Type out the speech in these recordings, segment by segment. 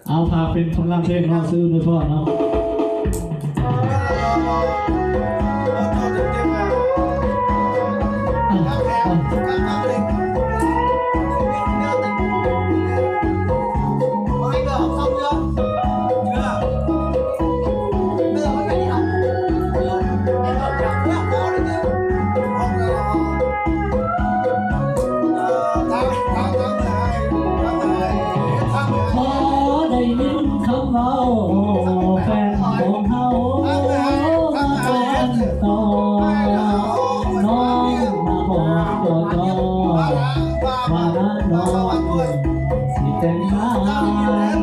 เอาพาเป็นกำลังเพลงเราซื้อด้วยพ่อเนาะแฟนของเฮามาเป็นต่อน้องมาบอกตัวต่อว่าน้องสิแต่งงาน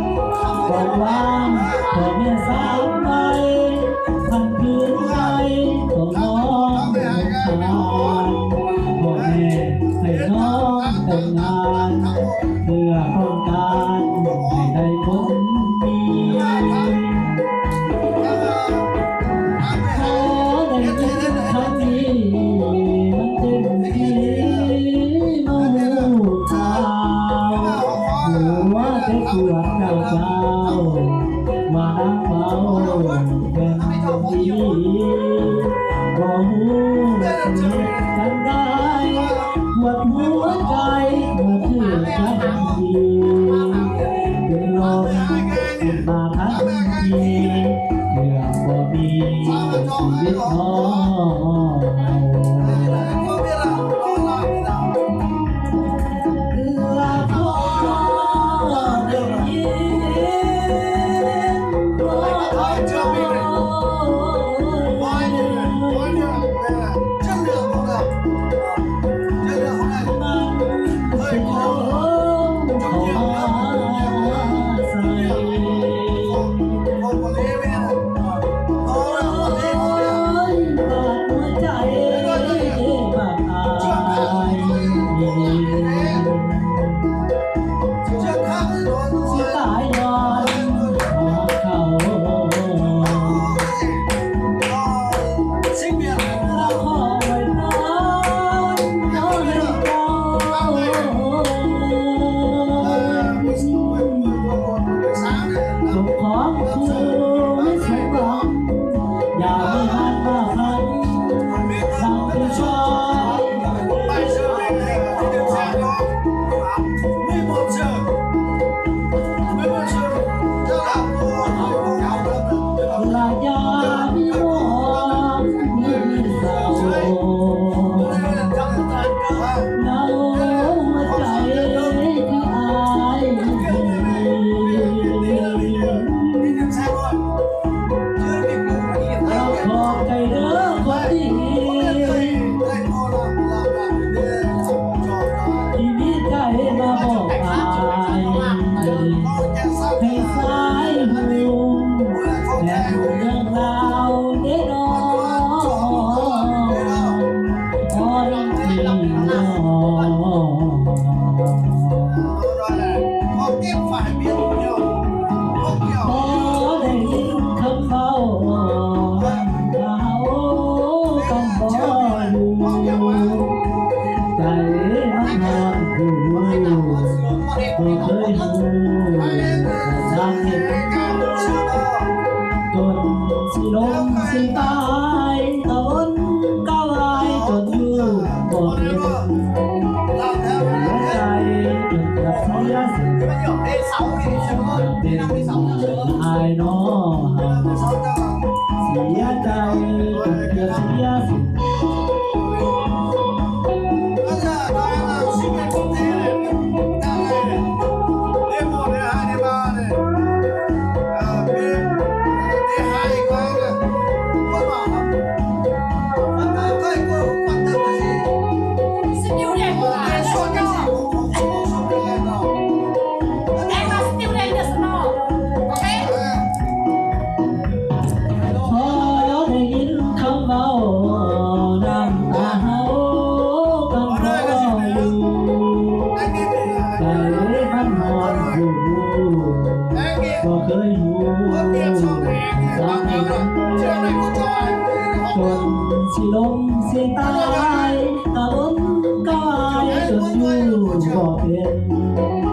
บอกว่าขอเมียสามใบพันคืนใจของน้องสาวบอกแม่ให้น้องแต่งงานเพื่อต้องการให้ได้คนดีตัวเจ้ามาเฝ้าเป็นคนดีบ่หูกันได้หมดหัวใจเมื่อเพื่อนกันดีเป็นลมเป็นมาทันทีเพื่อบ่มีชีวิตน้องสิลมสิตายตะวันก้าวายจนอยู่บ่เป็นหัวใจจนกระเสียสิ้นเป็นอายน้องเสียใจจนกระเสียสิ้นก็เคยหูสาเหตุจนสิลมสิตายตะวันกายจนอยู่บ่เป็น